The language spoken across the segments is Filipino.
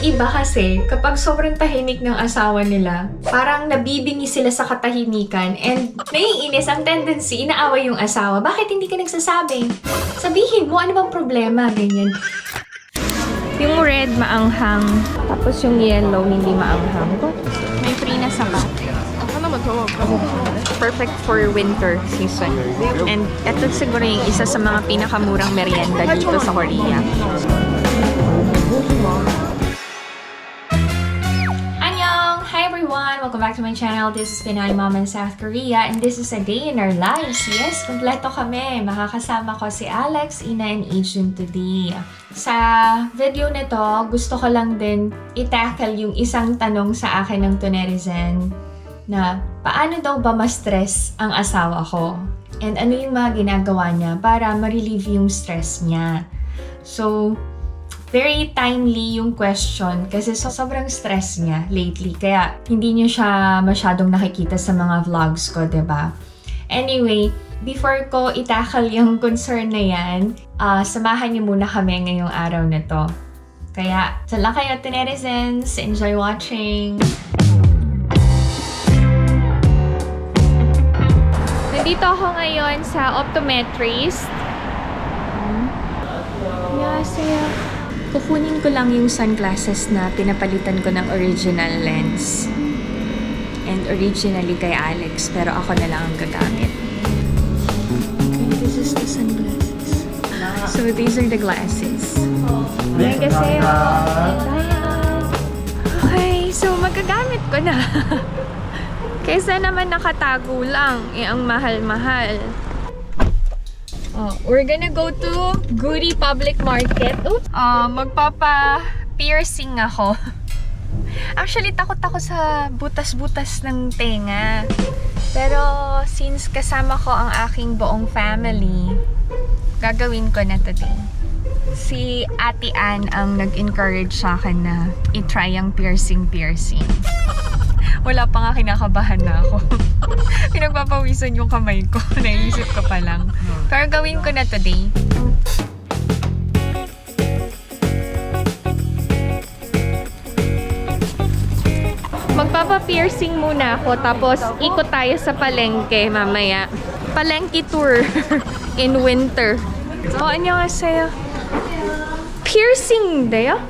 iba kasi, kapag sobrang tahimik ng asawa nila, parang nabibingi sila sa katahimikan and naiinis ang tendency, inaaway yung asawa. Bakit hindi ka nagsasabi? Sabihin mo, ano bang problema? Ganyan. Yung red maanghang, tapos yung yellow hindi maanghang. May free na saka. Perfect for winter season. And ito siguro yung isa sa mga pinakamurang merienda dito sa Korea. Annyeong! Hi everyone! Welcome back to my channel. This is Pinay Mom in South Korea and this is a day in our lives. Yes, kompleto kami. Makakasama ko si Alex, Ina, and Ijun today. Sa video nito, gusto ko lang din i-tackle yung isang tanong sa akin ng Tunerizen na paano daw ba ma-stress ang asawa ko? And ano yung mga ginagawa niya para ma-relieve yung stress niya? So, very timely yung question kasi sobrang stress niya lately. Kaya hindi niyo siya masyadong nakikita sa mga vlogs ko, diba? Anyway, before ko i-tackle yung concern na yan, samahan niyo muna kami ngayong araw na to. Kaya, sala kayo, Tenerizens! Enjoy watching! Nandito ako ngayon sa optometrist. Kukunin ko lang yung sunglasses na pinapalitan ko ng original lens. And originally kay Alex, pero ako na lang ang gagamit. Okay, this is the sunglasses. So these are the glasses. Okay, so magagamit ko na. Kaysa naman nakatago lang, ang mahal-mahal. We're gonna go to Goody Public Market. Magpapa-piercing ako. Actually, takot ako sa butas-butas ng tenga. Pero since kasama ko ang aking buong family, gagawin ko na today. Si Ate Ann ang nag-encourage sa akin na i-try ang piercing. Wala pa nga, kinakabahan na ako. Pinagpapawisan yung kamay ko. Naisip ko pa lang. Pero gawin ko na today. Magpapa-piercing muna ako. Tapos ikot tayo sa palengke mamaya. Palengke tour in winter. 안녕하세요. Piercing dayo?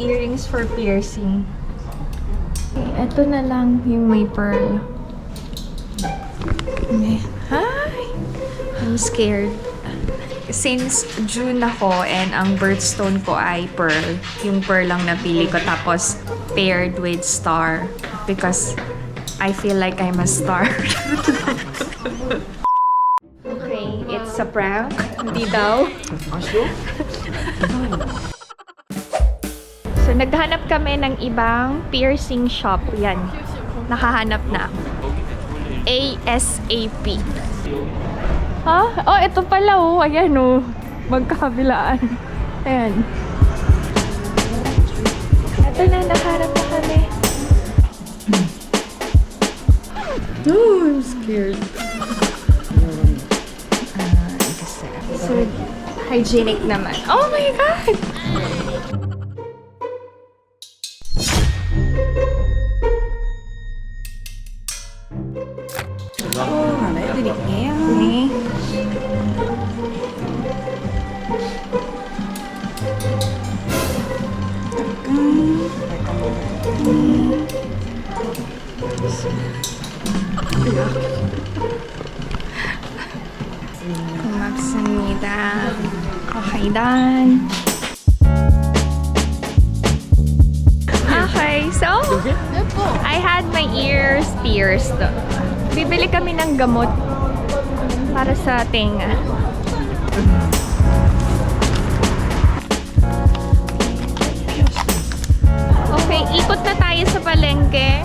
Earrings for piercing. Okay, ito na lang yung may pearl. Okay. Hi! I'm scared. Since June ako and ang birthstone ko ay pearl, yung pearl lang napili ko tapos paired with star because I feel like I'm a star. Okay, it's a prank. Hindi daw. So, naghanap kami ng ibang piercing shop. Yan. Nakahanap na. ASAP. Ha? Oh, ito pala oh. Ayan oh. Magkakabilaan. Ayan. Ito na, nakahanap na kami. Oh, I'm scared. So, hygienic naman. Oh my God! 알려드릴게요. 네. 고맙습니다. Okay, done. Okay, so I had my ears pierced. Bibili kami ng gamot para sa tenga. Okay, ikot na tayo sa palengke.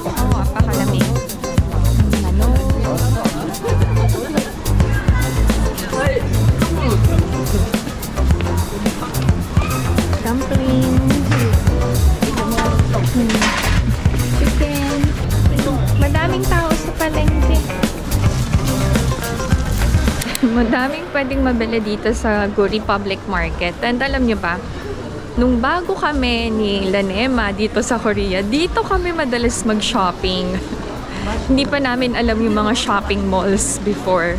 Oh, apakalamig. Ano? Dumplings. Chicken. Madaming tao sa palengke. pwedeng mabili dito sa Guri Public Market. And alam nyo ba, nung bago kami ni Lanema dito sa Korea, dito kami madalas mag-shopping. Hindi pa namin alam yung mga shopping malls before.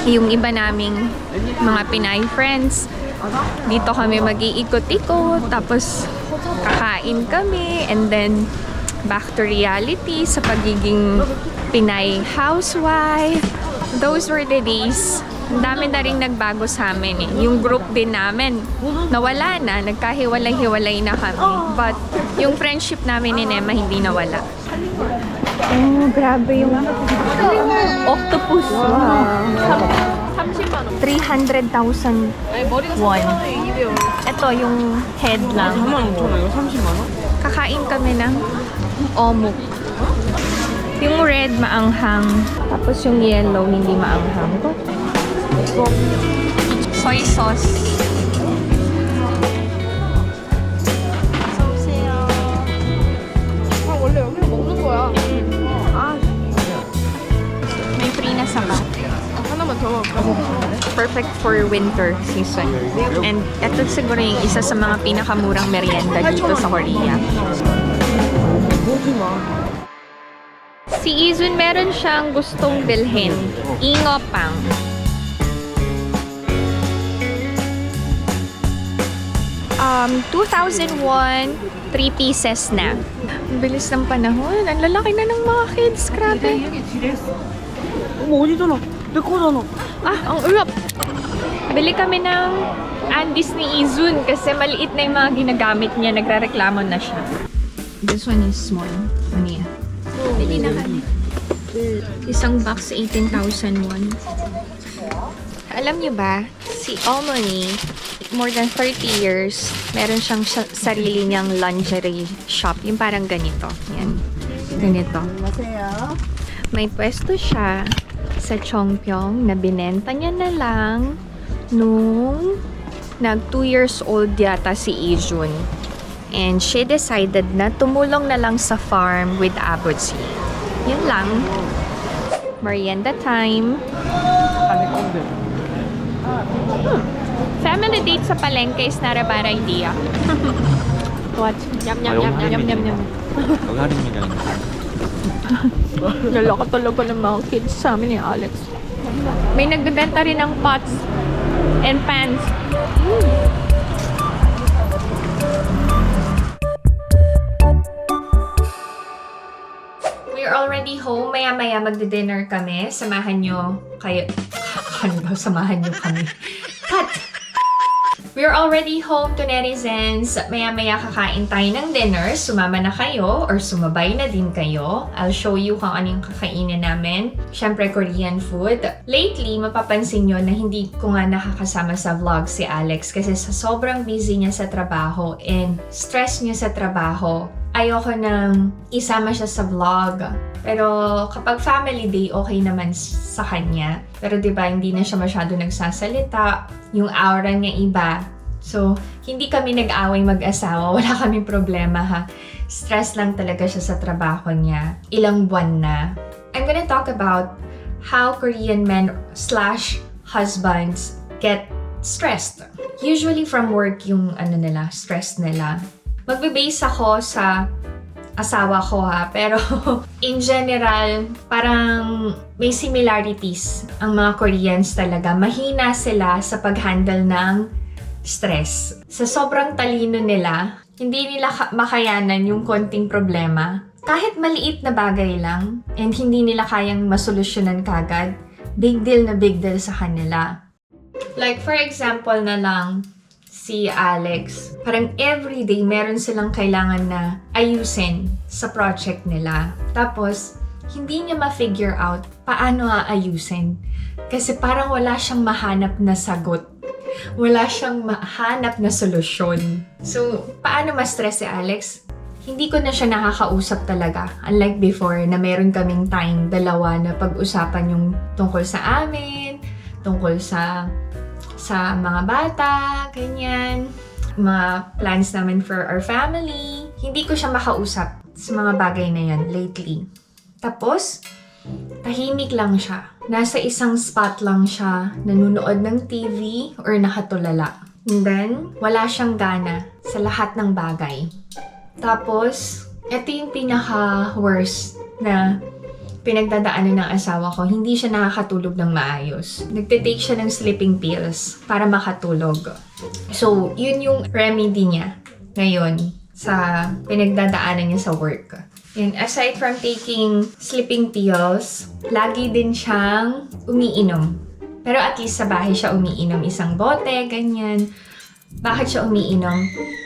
Yung iba naming mga Pinay friends, dito kami mag-iikot-ikot, tapos kakain kami, and then back to reality sa pagiging Pinay housewife. Those were the days. Ang dami na rin nagbago sa amin eh. Yung group din namin, nawala na, nagkahiwalay-hiwalay na kami. But yung friendship namin ni Nema hindi nawala. Oh, grabe yung octopus. Wow. 300,000 won. Ito yung head lang. 45,000원? 이거 30만 원? Kakain kami ng omuk. Yung red maanghang, tapos yung yellow hindi maanghang. Soy sauce. 아, 원래 여기서 먹는 거야. 아, May free na saba. 하나만 더 먹을까? Perfect for winter season. And ito siguro yung isa sa mga pinakamurang merienda dito sa Korea. 뭐지 마. Si Izun meron siyang gustong bilhin. Ingopang. 2,001, 3 pieces na. Ang bilis ng panahon. Ang lalaki na ng mga kids. Grabe. 어머, 어디잖아. 내 거잖아. Ah, ang ulap. Bili kami ng Andes ni Izun kasi maliit na yung mga ginagamit niya. Nagre-reklamo na siya. This one is small. Ano yan? Bili na kami. Isang box, 18,000 won. Alam niyo ba, si Omoni, more than 30 years, meron siyang sarili niyang lingerie shop. Yung parang ganito. Yan. Ganito. May pwesto siya sa Chongpyeong na binenta niya na lang nung nag 2 years old yata si Ijun. And she decided na tumulong na lang sa farm with Abuji. Yun lang. Merienda time. Family date sa palengke is not a bad idea. What? Yum, yum, yum, yum, yum, yum. 여기 할인율이 Lalaka talaga ng mga kids sa amin ni Alex. May nagbebenta rin ng pots and pans. We're already home. Maya-maya magdi-dinner kami. Samahan nyo kayo. Ano ba? Samahan nyo kami. Cut! We're already home to netizens. Maya-maya kakain tayo ng dinner. Sumama na kayo or sumabay na din kayo. I'll show you kung ano yung kakainin namin. Siyempre, Korean food. Lately, mapapansin nyo na hindi ko nga nakakasama sa vlog si Alex kasi sa sobrang busy niya sa trabaho and stress niya sa trabaho, ayoko nang isama siya sa vlog. Pero kapag family day, okay naman sa kanya. Pero diba, hindi na siya masyado nagsasalita. Yung aura niya iba. So, hindi kami nag-away mag-asawa. Wala kaming problema ha. Stress lang talaga siya sa trabaho niya. Ilang buwan na. I'm gonna talk about how Korean men / husbands get stressed. Usually from work yung stress nila. Magbe-base ako sa asawa ko ha, pero in general, parang may similarities ang mga Koreans talaga. Mahina sila sa pag-handle ng stress. Sa sobrang talino nila, hindi nila makayanan yung konting problema. Kahit maliit na bagay lang, and hindi nila kayang masolusyonan kagad, big deal sa kanila. Like for example na lang, si Alex, parang everyday meron silang kailangan na ayusin sa project nila. Tapos, hindi niya ma-figure out paano aayusin. Kasi parang wala siyang mahanap na sagot. Wala siyang mahanap na solusyon. So, paano ma-stress si Alex? Hindi ko na siya nakakausap talaga. Unlike before na meron kaming time dalawa na pag-usapan yung tungkol sa amin, tungkol sa mga bata, ganyan, mga plans namin for our family. Hindi ko siya makausap sa mga bagay na yan lately. Tapos, tahimik lang siya. Nasa isang spot lang siya, nanonood ng TV or nakatulala. And then, wala siyang gana sa lahat ng bagay. Tapos, ito yung pinaka-worst na pinagdadaanan ng asawa ko. Hindi siya nakakatulog ng maayos. Nagtitake siya ng sleeping pills para makatulog. So, yun yung remedy niya ngayon sa pinagdadaanan niya sa work. And aside from taking sleeping pills, lagi din siyang umiinom. Pero at least sa bahay siya umiinom, isang bote, ganyan. Bakit siya umiinom?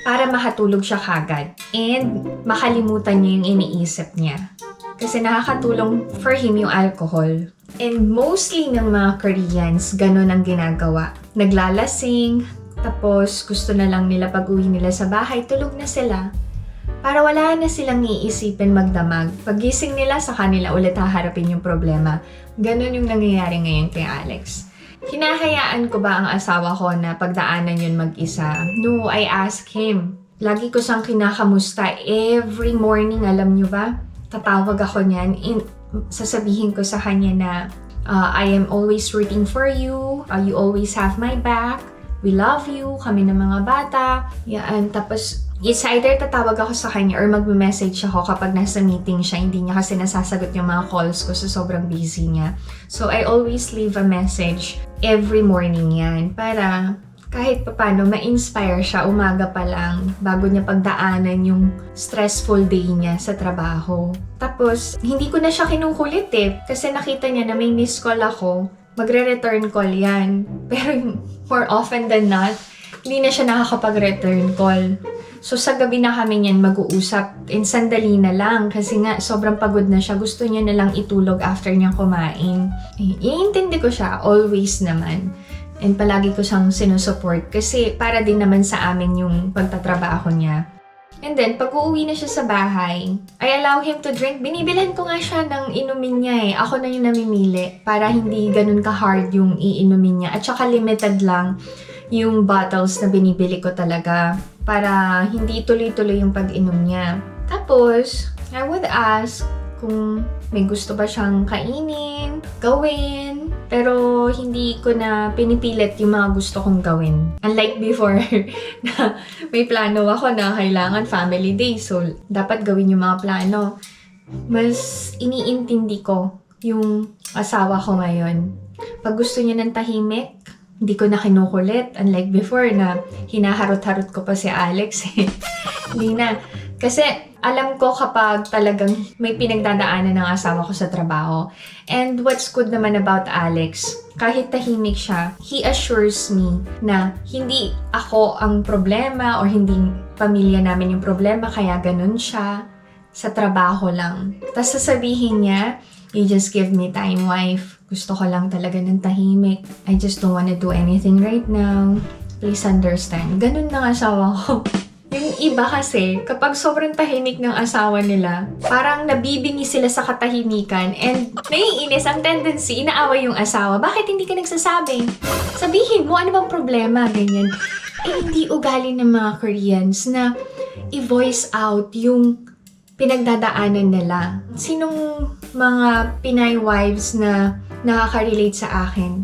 Para makatulog siya kagad. And makalimutan niya yung iniisip niya. Kasi nakakatulong for him yung alcohol. And mostly ng mga Koreans, ganun ang ginagawa. Naglalasing, tapos gusto na lang nila pag-uwi nila sa bahay, tulog na sila. Para wala na silang iisipin magdamag. Paggising nila, sa kanila ulit haharapin yung problema. Ganun yung nangyayari ngayon kay Alex. Hinahayaan ko ba ang asawa ko na pagdaanan yun mag-isa? No, I ask him. Lagi ko siyang kinakamusta every morning, alam nyo ba? Tatawag ako niyan. Sasabihin ko sa kanya na I am always rooting for you. You always have my back. We love you. Kami ng mga bata. Yan. Tapos, it's either tatawag ako sa kanya or magme-message ako kapag nasa meeting siya. Hindi niya kasi nasasagot yung mga calls ko so sobrang busy niya. So, I always leave a message every morning yan para kahit papano ma-inspire siya umaga pa lang bago niya pagdaanan yung stressful day niya sa trabaho. Tapos, hindi ko na siya kinukulit kasi nakita niya na may missed call ako. Magre-return call yan. Pero more often than not, hindi na siya nakakapag-return call. So, sa gabi na kami niyan mag-uusap. And sandali na lang kasi nga sobrang pagod na siya. Gusto niya na lang itulog after niyang kumain. Iintindi ko siya, always naman. And palagi ko siyang sinusupport kasi para din naman sa amin yung pagtatrabaho niya. And then, pag uuwi na siya sa bahay, I allow him to drink. Binibilhan ko nga siya ng inumin niya Ako na yung namimili para hindi ganun ka-hard yung iinumin niya. At saka limited lang yung bottles na binibili ko talaga para hindi tuloy-tuloy yung pag-inom niya. Tapos, I would ask kung may gusto ba siyang kainin, gawin, pero hindi ko na pinipilit yung mga gusto kong gawin. Unlike before, na may plano ako na kailangan family day, so dapat gawin yung mga plano. Mas iniintindi ko yung asawa ko ngayon. Pag gusto niya ng tahimik, hindi ko na kinukulit. Unlike before na hinaharot-harot ko pa si Alex. Hindi na. Kasi alam ko kapag talagang may pinagdadaanan ng asawa ko sa trabaho. And what's good naman about Alex, kahit tahimik siya, he assures me na hindi ako ang problema or hindi pamilya namin yung problema, kaya ganun siya. Sa trabaho lang. Tapos sasabihin niya, you just give me time, wife. Gusto ko lang talaga ng tahimik. I just don't wanna do anything right now. Please understand. Ganun ng asawa ko. Yung iba kasi, kapag sobrang tahimik ng asawa nila, parang nabibingi sila sa katahimikan and naiinis ang tendency, inaaway yung asawa. Bakit hindi ka nagsasabi? Sabihin mo, ano bang problema? Ganyan. Hindi ugali ng mga Koreans na i-voice out yung pinagdadaanan nila. Sinong mga Pinay wives na nakaka-relate sa akin?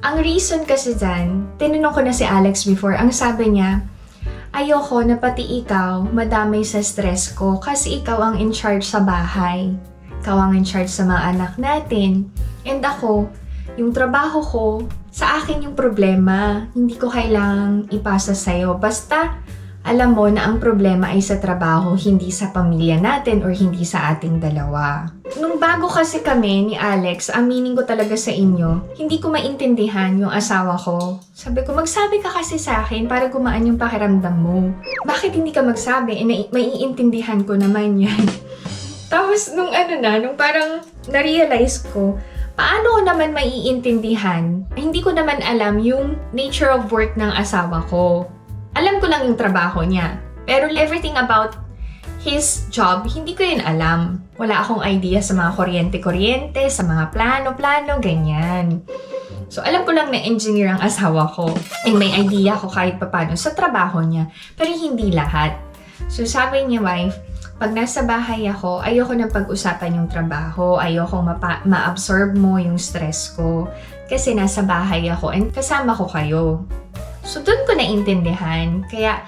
Ang reason kasi dyan, tinanong ko na si Alex before, ang sabi niya, ayoko na pati ikaw madamay sa stress ko kasi ikaw ang in charge sa bahay. Ikaw ang in charge sa mga anak natin. And ako, yung trabaho ko, sa akin yung problema. Hindi ko kailangang ipasa sa'yo. Basta, alam mo na ang problema ay sa trabaho, hindi sa pamilya natin or hindi sa ating dalawa. Nung bago kasi kami ni Alex, aminin ko talaga sa inyo, hindi ko maintindihan yung asawa ko. Sabi ko, magsabi ka kasi sa akin para gumaan yung pakiramdam mo. Bakit hindi ka magsabi? Maiintindihan ko naman yan. Tapos nung parang na-realize ko, paano ko naman maiintindihan? Hindi ko naman alam yung nature of work ng asawa ko. Alam ko lang yung trabaho niya. Pero everything about his job, hindi ko yun alam. Wala akong idea sa mga kuryente-kuryente, sa mga plano-plano, ganyan. So, alam ko lang na engineer ang asawa ko. And may idea ko kahit papano sa trabaho niya. Pero hindi lahat. So, sabi niya, wife, Pag nasa bahay ako, ayoko nang pag-usapan yung trabaho, ayoko ma-absorb mo yung stress ko kasi nasa bahay ako and kasama ko kayo. So, doon ko naintindihan. Kaya,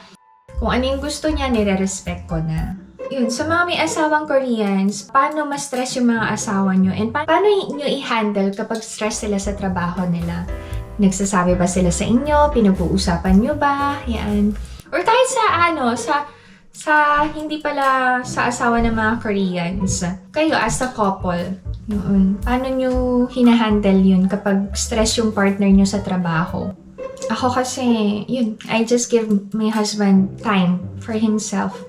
kung ano yung gusto niya, nire-respect ko na. Yun, sa mga may asawang Koreans, paano ma-stress yung mga asawa nyo? And paano nyo i-handle kapag stress sila sa trabaho nila? Nagsasabi ba sila sa inyo? Pinag-uusapan nyo ba? Yan. Or kahit sa hindi pala sa asawa ng mga Koreans. Kayo as a couple, yun. Paano nyo hinahandle yun kapag stress yung partner nyo sa trabaho? Ako kasi, yun, I just give my husband time for himself.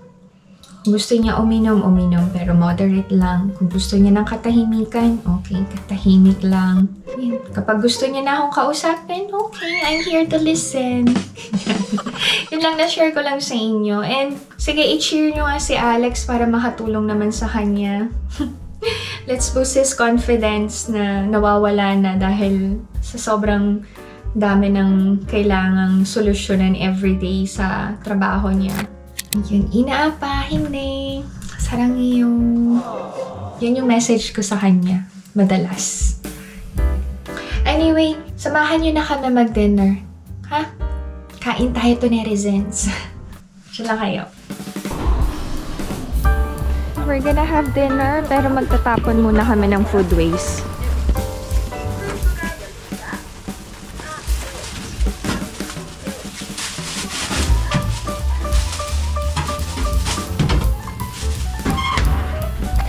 Kung gusto niya uminom, pero moderate lang. Kung gusto niya ng katahimikan, okay, katahimik lang. Yun. Kapag gusto niya na akong kausapin, okay, I'm here to listen. Yun lang na-share ko lang sa inyo. And sige, i-cheer nyo nga si Alex para makatulong naman sa kanya. Let's boost his confidence na nawawala na dahil sa sobrang dami ng kailangang solusyonan everyday sa trabaho niya. Yun, inaapa, hindi. Sarang iyo. Yun yung message ko sa kanya. Madalas. Anyway, samahan nyo na kami mag-dinner. Ha? Kain tayo to netizens. Diyan lang kayo. We're gonna have dinner, pero magtatapon muna kami ng food waste.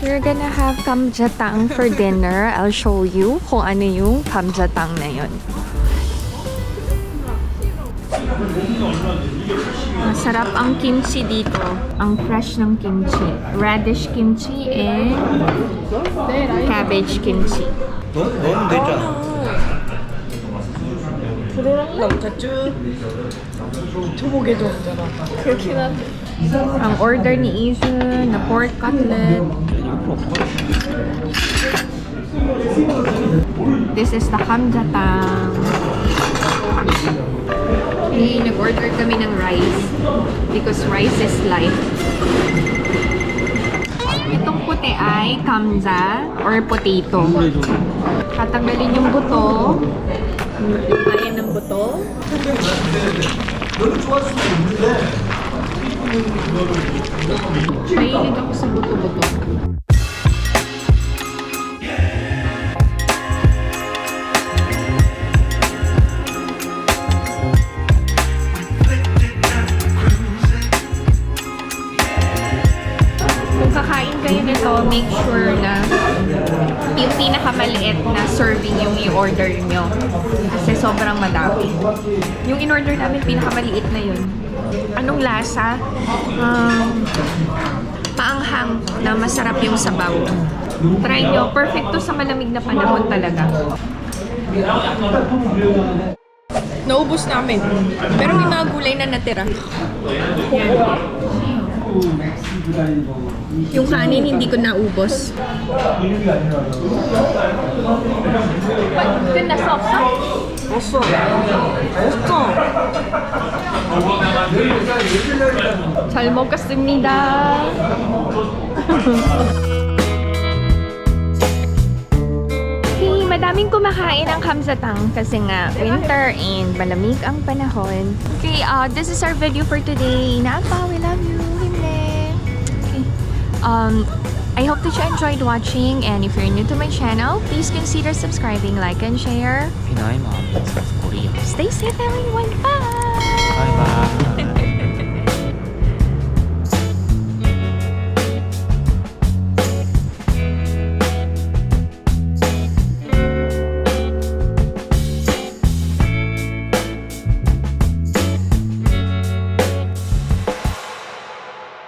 We're gonna have kamjatang for dinner. I'll show you kung ano yung kamjatang na yun. Masarap ang kimchi dito. Ang fresh ng kimchi. Radish kimchi and cabbage kimchi. 넣으면 되잖아. 남자쭈 초보게 줬잖아. 그렇긴 한데. Ang order ni Izun na pork cutlet. This is the kamjatang. Nag-order kami ng rice because rice is life. Itong puti ay kamja or potato. Tatanggalin yung buto. Ayan ng buto. Mahilig ako sa buto-buto. Kung kakain kayo nito, make sure na yung pinakamaliit na serving yung i-order nyo. Kasi sobrang madami. Yung in-order namin, pinakamaliit na yun. Anong lasa? Maanghang na masarap yung sabaw. Try nyo. Perfect to sa malamig na panahon talaga. Naubos namin. Pero may mga gulay na natira. Yan. Yung kanin hindi ko naubos. Ganda sauce. 없어. 없어. 잘 먹겠습니다. Hey, madaming kumakain ng kamjatang kasi nga winter and malamig ang panahon. Okay, this is our video for today. Napa, we love you. Himne. Okay. I hope that you enjoyed watching, and if you're new to my channel, please consider subscribing, like, and share. 피나이 마음 South Korea. Stay safe, everyone. Bye!